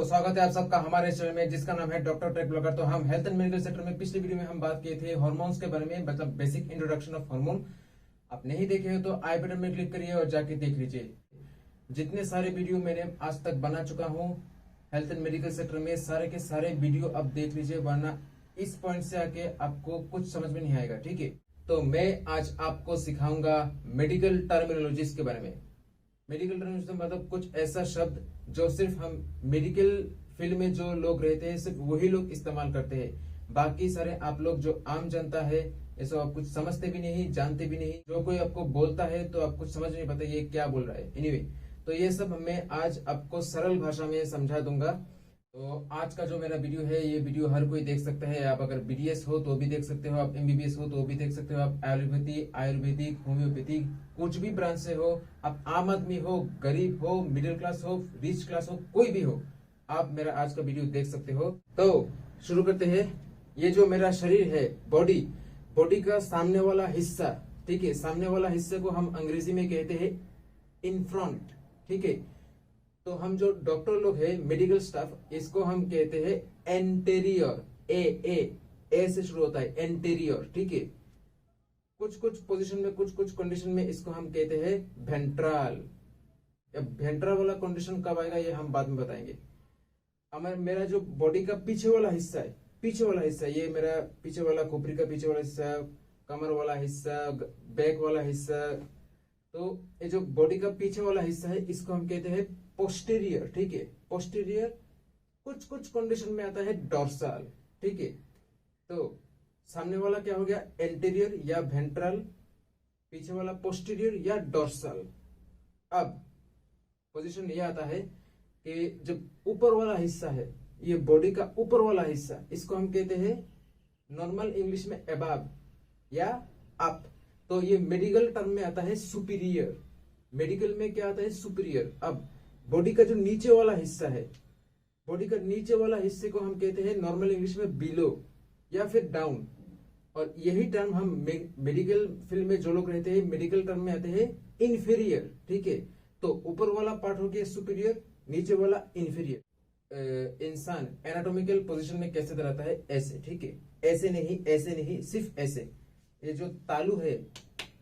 स्वागत है आप सबका हमारे चैनल में जिसका नाम है डॉक्टर टेक ब्लॉगर। तो हम हेल्थ एंड मेडिकल सेक्टर में पिछली वीडियो में हम बात किए थे हार्मोन्स के बारे में, मतलब बेसिक इंट्रोडक्शन ऑफ हार्मोन। आप नहीं देखे हो तो आई बटन में क्लिक करिए और जाके देख लीजिए। जितने सारे वीडियो मैंने आज तक बना चुका हूँ हेल्थ एंड मेडिकल सेक्टर में, सारे के सारे वीडियो अब देख लीजिए, वरना इस पॉइंट से आके आपको कुछ समझ में नहीं आएगा। ठीक है, तो मैं आज आपको सिखाऊंगा मेडिकल टर्मिनोलॉजीज के बारे में। मेडिकल टर्मिनोलॉजी मतलब कुछ ऐसा शब्द जो सिर्फ हम मेडिकल फील्ड में जो लोग रहते हैं सिर्फ वही लोग इस्तेमाल करते हैं। बाकी सारे आप लोग जो आम जनता है ये सब आप कुछ समझते भी नहीं, जानते भी नहीं। जो कोई आपको बोलता है तो आप कुछ समझ नहीं पाते ये क्या बोल रहा है। एनीवे, तो ये सब मैं आज आपको सरल भाषा में समझा दूंगा। तो आज का जो मेरा वीडियो है ये वीडियो हर कोई देख सकता है। आप अगर बीडीएस हो तो भी देख सकते हो, आप एमबीबीएस हो तो भी देख सकते हो, आप एलोपैथी, आयुर्वेदिक, होम्योपैथी कुछ भी ब्रांच से हो, आप आम आदमी हो, गरीब हो, मिडिल क्लास हो, रिच क्लास हो, कोई भी हो, आप मेरा आज का वीडियो देख सकते हो। तो शुरू करते हैं। ये जो मेरा शरीर है, बॉडी का सामने वाला हिस्सा, ठीक है, सामने वाला हिस्से को हम अंग्रेजी में कहते हैं इन फ्रंट। ठीक है, तो हम जो डॉक्टर लोग हैं, मेडिकल स्टाफ, इसको हम कहते हैं एंटेरियर। ए से शुरू होता है, एंटेरियर। ठीक है, कुछ पोजीशन में, कुछ कंडीशन में इसको हम कहते हैं वेंट्रल। अब वेंट्रल वाला कंडीशन कब आएगा ये हम बाद में बताएंगे। मेरा जो बॉडी का पीछे वाला हिस्सा है, ये मेरा पीछे वाला, खोपड़ी का पीछे वाला हिस्सा, कमर वाला हिस्सा, बैक वाला हिस्सा, तो ये जो बॉडी का पीछे वाला हिस्सा है इसको हम कहते हैं पोस्टीरियर। ठीक है, पोस्टीरियर। कुछ कंडीशन में आता है डोर्सल। ठीक है, तो सामने वाला क्या हो गया, एंटीरियर या वेंट्रल, पीछे वाला पोस्टीरियर या डोर्सल। अब पोजीशन ये आता है कि जब ऊपर वाला हिस्सा है, ये बॉडी का ऊपर वाला हिस्सा, इसको हम कहते हैं नॉर्मल इंग्लिश में अबव या अप। तो ये मेडिकल टर्म में आता है सुपीरियर। मेडिकल में क्या आता है, सुपीरियर। अब बॉडी का जो नीचे वाला हिस्सा है, बॉडी का नीचे वाला हिस्से को हम कहते हैं नॉर्मल इंग्लिश में बिलो या फिर डाउन। और यही टर्म हम मेडिकल फील्ड में जो लोग रहते हैं मेडिकल टर्म में आते हैं इंफीरियर। ठीक है, तो ऊपर वाला पार्ट हो गया सुपीरियर, नीचे वाला इंफीरियर। इंसान एनाटॉमिकल पोजीशन में कैसे रहता है, ऐसे। ठीक है, ऐसे नहीं, सिर्फ ऐसे। ये जो तालू है,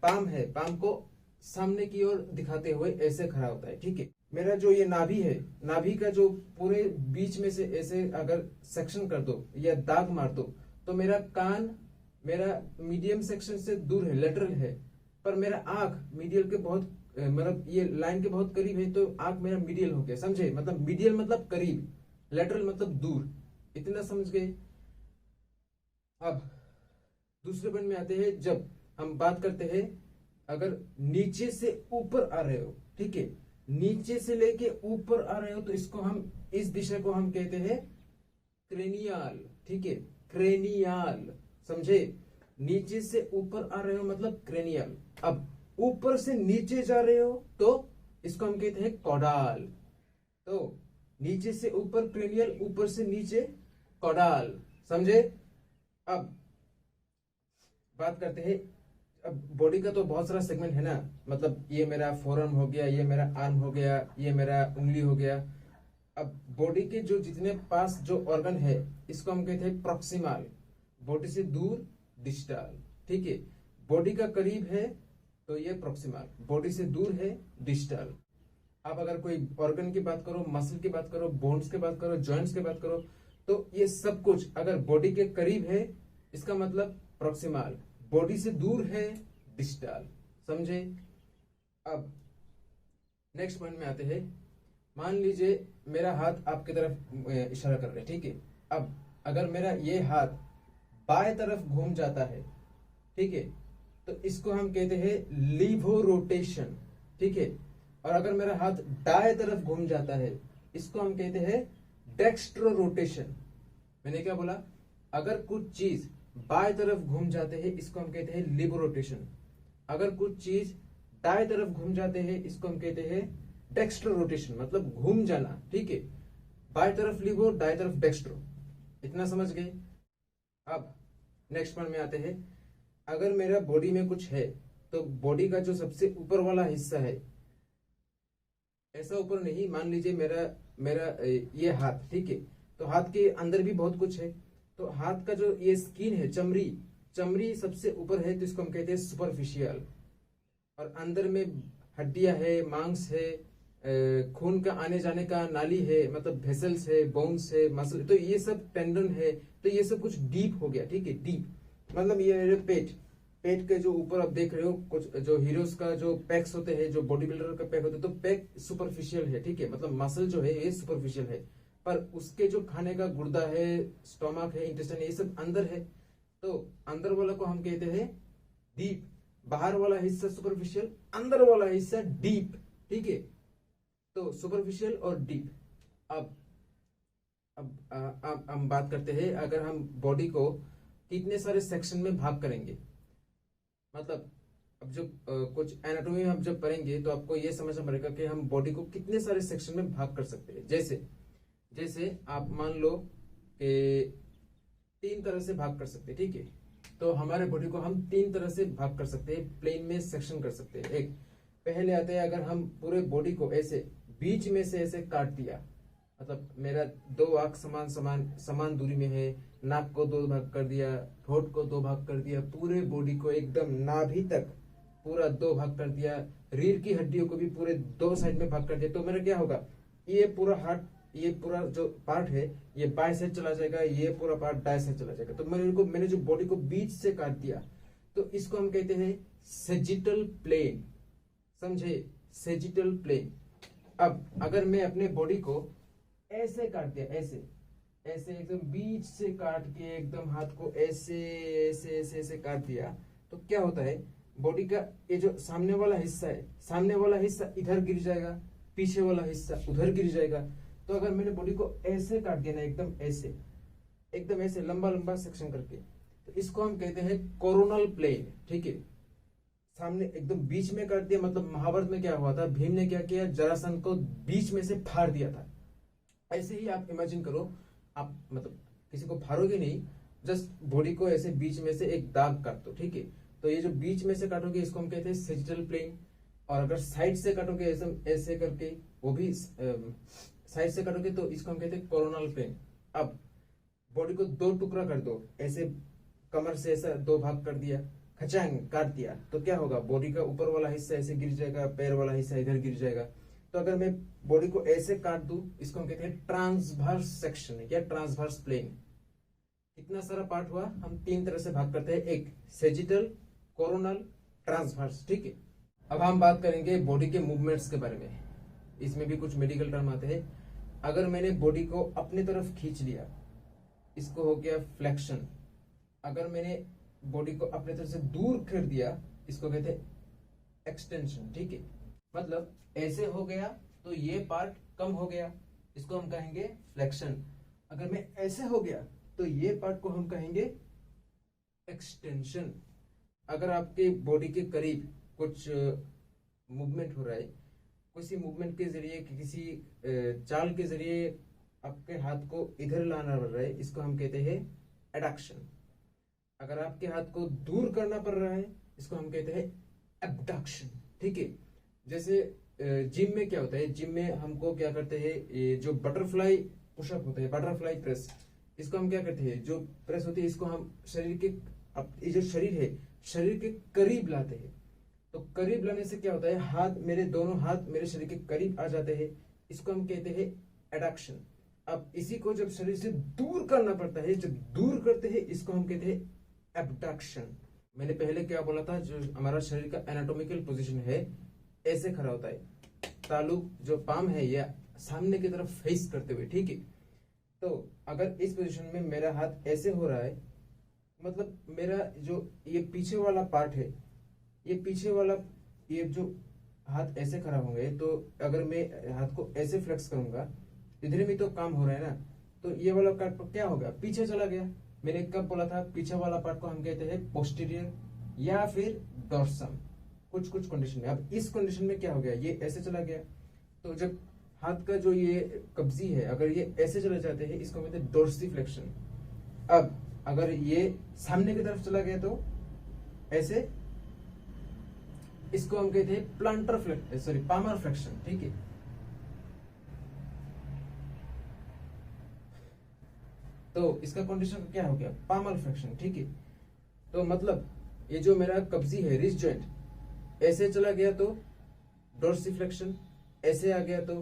पाम को सामने की ओर दिखाते हुए ऐसे खड़ा होता है। ठीक है, मेरा जो ये नाभि है, नाभि का जो पूरे बीच में से ऐसे अगर सेक्शन कर दो या दाग मार दो तो मेरा कान मेरा मीडियम सेक्शन से दूर है, लेटरल है, पर मेरा आंख मीडियल के बहुत, मतलब ये लाइन के बहुत करीब है, तो आंख मेरा मीडियल हो गया। समझे, मतलब मीडियल मतलब करीब, लेटरल मतलब दूर। इतना समझ गए। अब दूसरे पॉइंट में आते हैं। जब हम बात करते हैं अगर नीचे से ऊपर आ रहे हो, ठीक है, नीचे से लेके ऊपर आ रहे हो तो इसको हम, इस दिशा को हम कहते हैं क्रेनियल। ठीक है, क्रेनियल, समझे, नीचे से ऊपर आ रहे हो मतलब क्रेनियल। अब ऊपर से नीचे जा रहे हो तो इसको हम कहते हैं कॉडाल। तो नीचे से ऊपर क्रेनियल, ऊपर से नीचे कॉडाल, समझे। अब बात करते हैं, अब बॉडी का तो बहुत सारा सेगमेंट है ना, मतलब ये मेरा फोरआर्म हो गया, ये मेरा आर्म हो गया, ये मेरा उंगली हो गया। अब बॉडी के जो जितने पास जो ऑर्गन है इसको हम कहते हैं प्रॉक्सिमल, बॉडी से दूर डिस्टल। ठीक है, बॉडी का करीब है तो ये प्रॉक्सिमल, बॉडी से दूर है डिस्टल। आप अगर कोई ऑर्गन की बात करो, मसल की बात करो, बोन्स की बात करो, जॉइंट्स की बात करो, तो ये सब कुछ अगर बॉडी के करीब है इसका मतलब प्रॉक्सिमल, बॉडी से दूर है डिस्टल, समझे। अब नेक्स्ट पॉइंट में आते हैं। मान लीजिए मेरा हाथ आपकी तरफ इशारा कर रहे हैं, ठीक है। अब अगर मेरा ये हाथ बाएं तरफ घूम जाता है, ठीक है, तो इसको हम कहते हैं लीवो रोटेशन। ठीक है, और अगर मेरा हाथ दाएं तरफ घूम जाता है इसको हम कहते हैं डेक्स्ट्रो रोटेशन। मैंने क्या बोला, अगर कुछ चीज बाएं तरफ घूम जाते हैं इसको हम कहते हैं लीवो रोटेशन, अगर कुछ चीज दाएं तरफ घूम जाते हैं इसको हम कहते हैं डेक्स्ट्रो रोटेशन, मतलब घूम जाना। ठीक है, बाएं तरफ लीवो, दाएं तरफ डेक्स्ट्रो, इतना समझ गए। अब नेक्स्ट पॉइंट में आते हैं। अगर मेरा बॉडी में कुछ है तो बॉडी का जो सबसे ऊपर वाला हिस्सा है, ऐसा ऊपर नहीं, मान लीजिए मेरा मेरा ये हाथ, ठीक है। तो हाथ के अंदर भी बहुत कुछ है। तो हाथ का जो ये स्किन है, चमड़ी, चमड़ी सबसे ऊपर है तो इसको हम कहते हैं सुपरफिशियल। और अंदर में हड्डियां है, मांस है, खून का आने जाने का नाली है, मतलब वेसल्स है, बोन्स है, मसल, तो ये सब टेंडन है। तो ये सब कुछ डीप हो गया, ठीक है। डीप मतलब ये पेट, पेट के जो ऊपर आप देख रहे हो कुछ जो हीरोज का जो पैक्स होते हैं, जो बॉडी बिल्डर का पैक होते हैं, तो पैक सुपरफिशियल है, ठीक है। मतलब मसल जो है ये सुपरफिशियल है, पर उसके जो खाने का गुर्दा है, स्टोमक है, इंटेस्टाइन, ये सब अंदर है। तो अंदर वाला को हम कहते हैं डीप। बाहर वाला हिस्सा सुपरफिशियल, अंदर वाला हिस्सा डीप, ठीक है। तो सुपरफिशियल और डीप। अब हम बात करते हैं, अगर हम बॉडी को कितने सारे सेक्शन में भाग करेंगे, मतलब अब जो कुछ एनाटॉमी हम जब पढ़ेंगे तो आपको ये समझना पड़ेगा कि हम बॉडी को कितने सारे सेक्शन में भाग कर सकते हैं। जैसे जैसे आप मान लो कि 3 तरह से भाग कर सकते हैं, ठीक है। तो हमारे बॉडी को हम 3 तरह से भाग कर सकते हैं, प्लेन में सेक्शन कर सकते हैं। एक पहले आते हैं, अगर हम पूरे बॉडी को ऐसे बीच में से ऐसे काट दिया, मतलब मेरा 2 आंख समान समान समान दूरी में है, नाक को 2 भाग कर दिया, होठ को 2 भाग कर दिया, पूरे बॉडी को एकदम नाभि तक पूरा 2 भाग कर दिया, रीढ़ की हड्डियों को भी पूरे 2 साइड में भाग कर दिया, तो मेरा क्या होगा, ये पूरा हार्ट, ये पूरा जो पार्ट है ये बाएं साइड चला जाएगा, ये पूरा पार्ट दाएं साइड चला जाएगा। तो मैंने जो बॉडी को बीच से काट दिया, तो इसको हम कहते हैं सेजिटल प्लेन, समझे, सेजिटल प्लेन। अब अगर मैं अपने बॉडी को ऐसे काट दिया, ऐसे ऐसे एकदम बीच से काट के एकदम हाथ को ऐसे ऐसे ऐसे ऐसे काट दिया, तो क्या होता है, बॉडी का ये जो सामने वाला हिस्सा है, सामने वाला हिस्सा इधर गिर जाएगा, पीछे वाला हिस्सा उधर गिर जाएगा। तो अगर मैंने बॉडी को ऐसे काट दिया ना, एकदम ऐसे लंबा लंबा सेक्शन करके, तो इसको हम कहते हैं कोरोनल प्लेन, ठीक है। सामने एकदम बीच में काट दिया, मतलब महाभारत में क्या हुआ था, भीम ने क्या किया, जरासंध को बीच में से फाड़ दिया था। ऐसे ही आप इमेजिन करो, आप मतलब किसी को फाड़ोगे नहीं, जस्ट बॉडी को ऐसे बीच में से एक दाग काट दो, ठीक है। तो ये जो बीच में से काटोगे इसको हम कहते हैं सेजिटल प्लेन। और अगर साइड से काटोगे ऐसे करके, वो भी साइड से काटोगे, तो इसको हम कहते हैं कोरोनल प्लेन। अब बॉडी को 2 टुकड़ा कर दो, ऐसे कमर से ऐसा 2 भाग कर दिया, खचांग काट दिया, तो क्या होगा, बॉडी का ऊपर वाला हिस्सा ऐसे गिर जाएगा, पैर वाला हिस्सा इधर गिर जाएगा। तो अगर मैं बॉडी को ऐसे काट दूं, इसको हम कहते हैं ट्रांसवर्स सेक्शन या ट्रांसवर्स प्लेन। कितना सारा पार्ट हुआ, हम 3 तरह से भाग करते हैं, एक सेजिटल, कोरोनल, ट्रांसवर्स, ठीक है। अब हम बात करेंगे बॉडी के मूवमेंट्स के बारे में, इसमें भी कुछ मेडिकल टर्म आते हैं। अगर मैंने बॉडी को अपनी तरफ खींच लिया, इसको हो गया फ्लेक्शन। अगर मैंने बॉडी को अपने तरफ से दूर कर दिया, इसको कहते हैं एक्सटेंशन, ठीक है। मतलब ऐसे हो गया तो ये पार्ट कम हो गया, इसको हम कहेंगे फ्लेक्शन। अगर मैं ऐसे हो गया तो ये पार्ट को हम कहेंगे एक्सटेंशन। अगर आपके बॉडी के करीब कुछ मूवमेंट हो रहा है, किसी मूवमेंट के जरिए, किसी चाल के जरिए आपके हाथ को इधर लाना पड़ रहा है, इसको हम कहते हैं एडक्शन। अगर आपके हाथ को दूर करना पड़ रहा है, इसको हम कहते हैं एबडक्शन, ठीक है। जैसे जिम में क्या होता है, जिम में हमको क्या करते हैं, ये जो बटरफ्लाई पुशअप होते हैं, बटरफ्लाई प्रेस, इसको हम क्या करते हैं, जो प्रेस होती है इसको हम शरीर के, ये जो शरीर है, शरीर के करीब लाते हैं। तो करीब लाने से क्या होता है, हाथ, मेरे दोनों हाथ मेरे शरीर के करीब आ जाते हैं, इसको हम कहते हैं एडक्शन। अब इसी को जब शरीर से दूर करना पड़ता है, जब दूर करते हैं, इसको हम कहते हैं एबडक्शन। मैंने पहले क्या बोला था, जो हमारा शरीर का एनाटॉमिकल पोजीशन है, ऐसे खड़ा होता है, तालु जो पाम है या सामने की तरफ फेस करते हुए, ठीक है। तो अगर इस पोजीशन में मेरा हाथ ऐसे हो रहा है, मतलब मेरा जो ये पीछे वाला पार्ट है, ये पीछे वाला, ये जो हाथ ऐसे खड़ा होंगे, तो अगर मैं हाथ को ऐसे फ्लेक्स करूंगा, इधर भी तो काम हो रहा है ना, तो ये वाला पार्ट क्या होगा, पीछे चला गया। मैंने कब बोला था, पीछे वाला पार्ट को हम कहते हैं पोस्टीरियर या फिर डॉर्सम, कुछ कुछ कंडीशन में। अब इस कंडीशन में क्या हो गया, ये ऐसे चला गया, तो जब हाथ का जो ये कब्जी है, अगर ये ऐसे चले जाते हैं, इसको कहते हैं डोर्सिफ्लेक्शन। अब अगर ये सामने की तरफ चला गया तो ऐसे, इसको हम कहते हैं plantar flexion, sorry palmar flexion, ठीक है। तो इसका कंडीशन क्या हो गया, पामल फ्लेक्शन। ठीक है, तो मतलब ये जो मेरा कब्जी है रिस्ट जॉइंट ऐसे चला गया तो डोर्सिफ्लेक्शन, ऐसे आ गया तो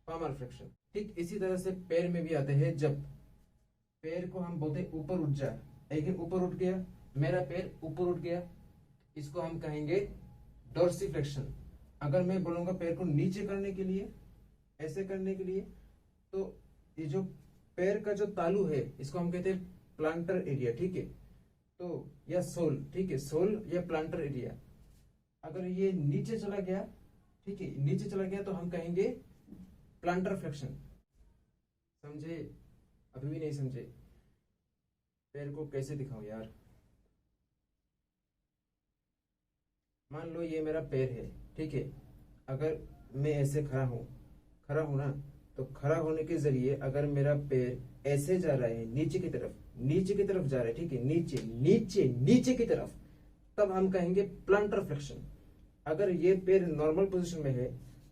पामल फ्लेक्शन। ठीक इसी तरह से पैर में भी आते हैं, जब पैर को हम बोलते हैं ऊपर उठ जाए, लेकिन ऊपर उठ गया, मेरा पैर ऊपर उठ गया, इसको हम कहेंगे डोर्सिफ्लेक्शन। अगर मैं बोलूंगा पैर को नीचे करने के लिए, ऐसे करने के लिए, तो ये जो पैर का जो तालू है इसको हम कहते हैं प्लांटर एरिया। ठीक है, तो या सोल, ठीक है, सोल या प्लांटर एरिया। अगर ये नीचे चला गया, ठीक है, नीचे चला गया तो हम कहेंगे प्लांटर फ्लेक्शन। समझे? अभी भी नहीं समझे? पैर को कैसे दिखाऊं यार। मान लो ये मेरा पैर है, ठीक है, अगर मैं ऐसे खड़ा हूं ना, तो खड़ा होने के जरिए अगर मेरा पैर ऐसे जा रहा है नीचे की तरफ जा रहा है, ठीक है, नीचे की तरफ, तब हम कहेंगे प्लांटर फ्लेक्शन। अगर ये पैर नॉर्मल पोजीशन में है,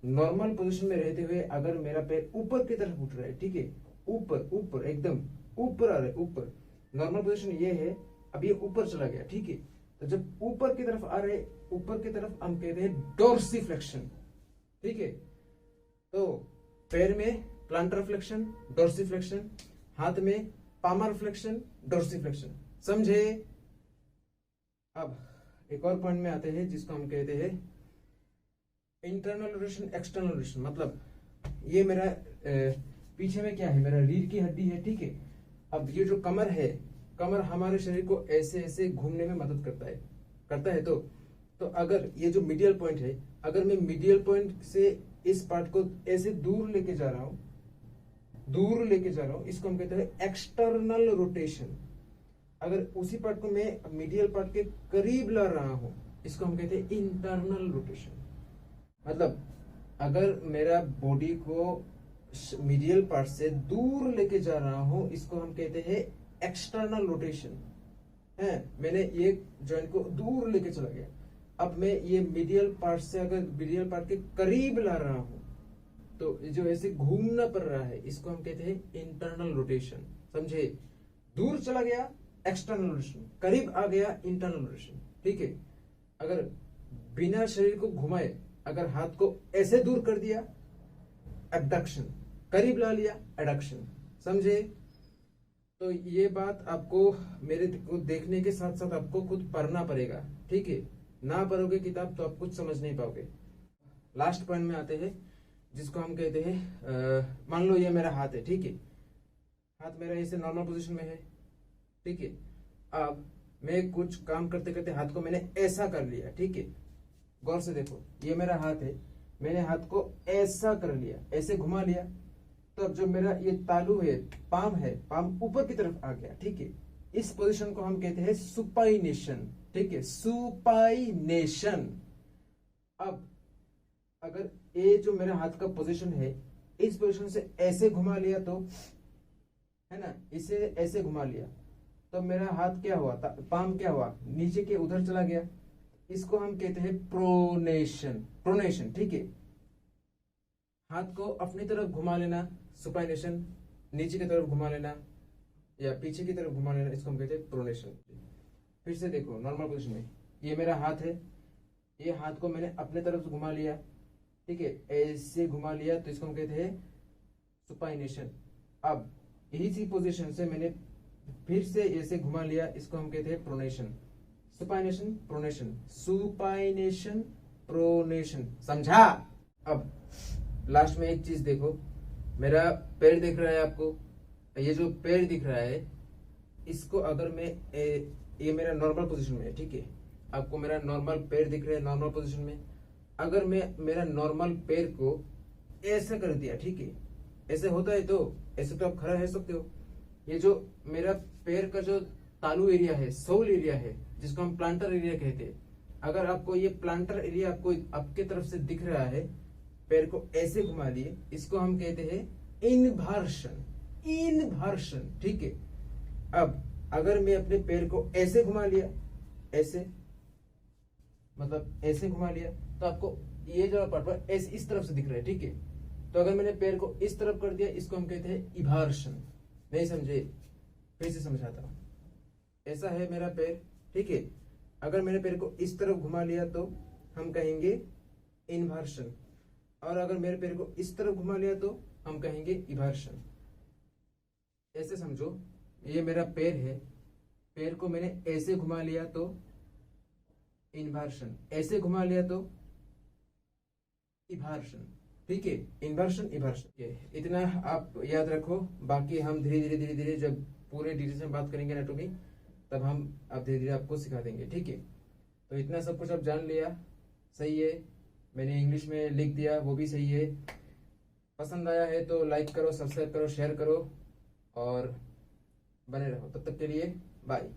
नॉर्मल पोजीशन में रहते हुए अगर मेरा पैर ऊपर की तरफ उठ रहा है, ठीक है, ऊपर एकदम ऊपर आ रहा है, ऊपर, नॉर्मल पोजीशन ये है, अब ये ऊपर चला गया, ठीक है, तो जब ऊपर की तरफ आ रहे, ऊपर की तरफ हम कहते हैं डोर्सिफ्लेक्शन। ठीक है, तो पैर में प्लांटर फ्लेक्शन, डोर्सिफ्लेक्शन, हाथ में पामर फ्लेक्शन, डोर्सिफ्लेक्शन। समझे? अब एक और पॉइंट में आते हैं जिसको हम कहते हैं इंटरनल रोटेशन, एक्सटर्नल रोटेशन। मतलब ये मेरा पीछे में क्या है, मेरा रीढ़ की हड्डी है, ठीक है। अब ये जो कमर है, कमर हमारे शरीर को ऐसे ऐसे घूमने में मदद करता है तो अगर ये जो मीडियल पॉइंट है, अगर मैं मीडियल पॉइंट से इस पार्ट को ऐसे दूर लेके जा रहा हूं, इसको हम कहते हैं एक्सटर्नल रोटेशन। अगर उसी पार्ट को मैं मीडियल पार्ट के करीब ला रहा हूं, इसको हम कहते हैं इंटरनल रोटेशन। मतलब अगर मेरा बॉडी को मीडियल पार्ट से दूर लेके जा रहा हूं, इसको हम कहते हैं एक्सटर्नल रोटेशन है। मैंने ये जॉइंट को दूर लेके चला गया, अब मैं ये मीडियल पार्ट से अगर मीडियल पार्ट के करीब ला रहा हूं, तो जो ऐसे घूमना पड़ रहा है, इसको हम कहते हैं इंटरनल रोटेशन। समझे? दूर चला गया एक्सटर्नल रोटेशन, करीब आ गया इंटरनल रोटेशन। ठीक है, अगर बिना शरीर को घुमाए अगर हाथ को ऐसे दूर कर दिया, एब्डक्शन, करीब ला लिया, एडक्शन। समझे? तो ये बात आपको मेरे को देखने के साथ साथ आपको खुद पढ़ना पड़ेगा। ठीक है, ना पढ़ोगे किताब तो आप कुछ समझ नहीं पाओगे। लास्ट पॉइंट में आते हैं जिसको हम कहते हैं, मान लो ये मेरा हाथ है, ठीक है, हाथ मेरा ऐसे नॉर्मल पोजीशन में है, ठीक है। अब मैं कुछ काम करते करते हाथ को मैंने ऐसा कर लिया, ठीक है, गौर से देखो, ये मेरा हाथ है, मैंने हाथ को ऐसा कर लिया, ऐसे घुमा लिया, तो अब जो मेरा ये तालू है, पाम ऊपर की तरफ आ गया, ठीक है। इस पोजीशन को हम कहते हैं सुपाइनेशन। ठीक है, सुपाइनेशन। अब अगर ये जो मेरा हाथ का पोजीशन है, इस पोजीशन से ऐसे घुमा लिया तो, है ना, इसे ऐसे घुमा लिया तो मेरा हाथ क्या हुआ, पाम क्या हुआ, नीचे के उधर चला गया। इसको हम कहते हैं प्रोनेशन। ठीक है, हाथ को अपनी तरफ घुमा लेना, सुपाइनेशन, नीचे की तरफ घुमा लेना या पीछे की तरफ घुमा लेना, इसको हम कहते हैं प्रोनेशन। फिर से देखो, नॉर्मल पोजीशन में ये मेरा हाथ है, ये हाथ को मैंने अपने तरफ घुमा लिया, ठीक है, ऐसे घुमा लिया, तो इसको हम कहते हैं सुपाइनेशन। अब यही सी पोजीशन से मैंने फिर से ऐसे घुमा लिया, इसको हम कहते हैं pronation. Supination, pronation, supination, pronation. समझा? अब लास्ट में एक चीज देखो, मेरा पैर दिख रहा है आपको, ये जो पैर दिख रहा है, इसको अगर मैं ये मेरा नॉर्मल पोजीशन में है, ठीक है, आपको मेरा नॉर्मल पैर दिख रहा है नॉर्मल पोजीशन में। अगर मैं मेरा नॉर्मल पैर को ऐसे कर दिया, ठीक है, ऐसे होता है तो ऐसे तो आप खड़ा रह सकते हो। ये जो मेरा पैर का जो तालू एरिया है, सोल एरिया है, जिसको हम प्लांटर एरिया कहते हैं, अगर आपको ये प्लांटर एरिया आपको आपके तरफ से दिख रहा है, पैर को ऐसे घुमा लिए, इसको हम कहते हैं इनवर्शन। ठीक है, अब अगर मैं अपने पैर को ऐसे घुमा लिया, ऐसे, मतलब ऐसे घुमा लिया, तो आपको ये जो पार्ट इस तरफ से दिख रहा है, ठीक है। तो अगर मैंने पैर को इस तरफ कर दिया, इसको हम कहते हैं इवर्शन। नहीं समझे? फिर से समझाता हूँ। ऐसा है मेरा पैर, ठीक है। अगर मेरे पैर को इस तरफ घुमा लिया तो हम कहेंगे इन्वर्शन, और अगर मेरे पैर को इस तरफ घुमा लिया तो हम कहेंगे इवर्शन। ऐसे समझो, ये मेरा पैर है, पैर को मैंने ऐसे घुमा लिया तो इन्वर्शन, ऐसे घुमा लिया तो इवर्शन, ठीक है। इन्वर्शन इवर्शन, इतना आप याद रखो। बाकी हम धीरे धीरे जब पूरे डिटेल्स में बात करेंगे एनाटॉमी, तब हम अब धीरे धीरे आपको सिखा देंगे, ठीक है। तो इतना सब कुछ आप जान लिया, सही है। मैंने इंग्लिश में लिख दिया, वो भी सही है। पसंद आया है तो लाइक करो, सब्सक्राइब करो, शेयर करो और बने रहो। तब तक के लिए बाय।